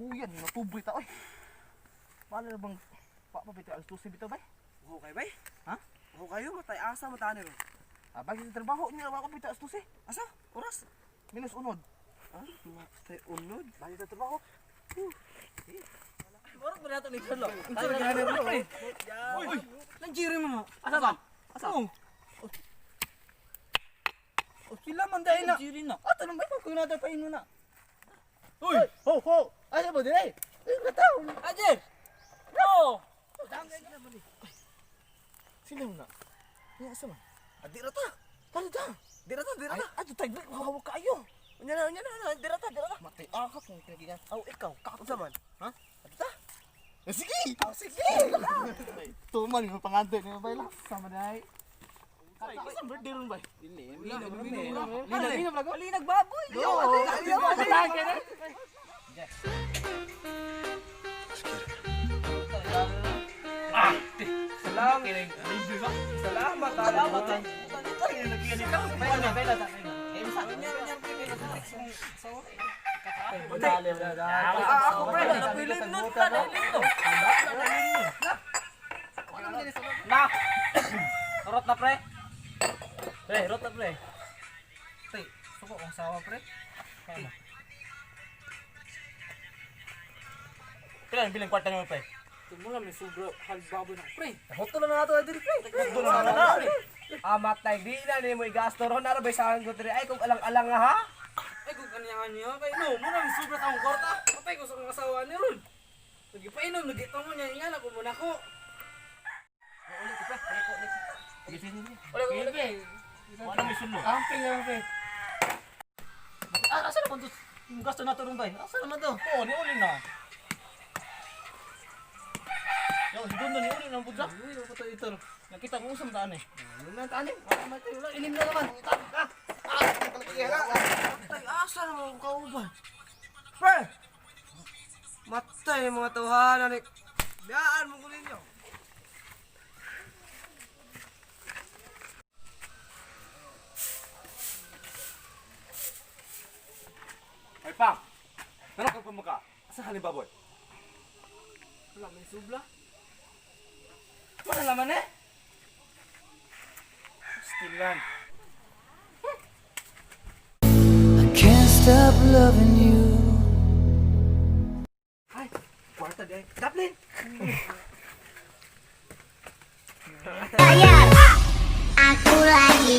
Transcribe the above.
puyan, natuboy ta oy. Paano na bang papabitaw alas 12 bitaw bay? Okay bay? Ha? Ako kayo, matay asa matani ron. Bagi sa trabaho niya ako bitaw alas 12. Asa? Oras? Minus unod. Ha? Matay unod? Bagi sa trabaho. Marot ba nato ni Carlo? Tayo na gani ron pre. Uy! Nanjiri mo na. Asa ba? Asa? O sila man dahil na. Jiri na. Ato nang bay kung natatayin mo na. Uy, ho ho. Asa ba dire? Ay, kataw. Ajer! No! Dangay ka naman eh. Sino na? Ay, asa man? Adira ta. Ano ta? Dira ta, dira Ay, ta. ato tayo, hawak kayo. Unya na, dira ta, dira ta. Matay akak ng kinagigan. Aw, ikaw, kakot man. Ha? Adto ta. Sige! Sige! Tuman yung pangandoy niyo ba lang? Sama na ay. Isang birthday ron ba? Linag ba? Linag baboy. Salamat. Ako pre, napilinod ka na dito. Na. Rot na pre. Pre, rot na pre. Pre, suko ang sawa pre. Kailan bilang kwarta mo pre? Tumula may sobra halbabo na pre. Hoto na nato diri pre. Hoto na nato. Amatay di na ni mo igasto ron na bay sa ko diri ay kung alang-alang nga ha. Ay, kung kanyangan niyo, kay no, muna may sobra taong kwarta. Patay ko sa kong asawa ni Ron. Nagipainom, nagitong mo niya, nga na muna ko. Ulit pre, ulit. Ulit. Wala may sunod. Amping lang pre. Asa naman to? Yung gasto nato ron bay. Asa naman to? Oo, ni uli na. Yo, doon na ni uli na budya. Uy, ano to ito? Nakita ko usam daan eh. Yun na tanim. Ilim na naman. Matay, asa naman ang kauban? Pre! Matay mga tuhanan eh. Biyaan mo ko ninyo. Ay pang. Nanak ka pa Asa ka ni baboy? Wala, may subla. Wala naman eh. Stilan. Can't stop loving you. Ay, kwarta di ay. Daplin! Aku lagi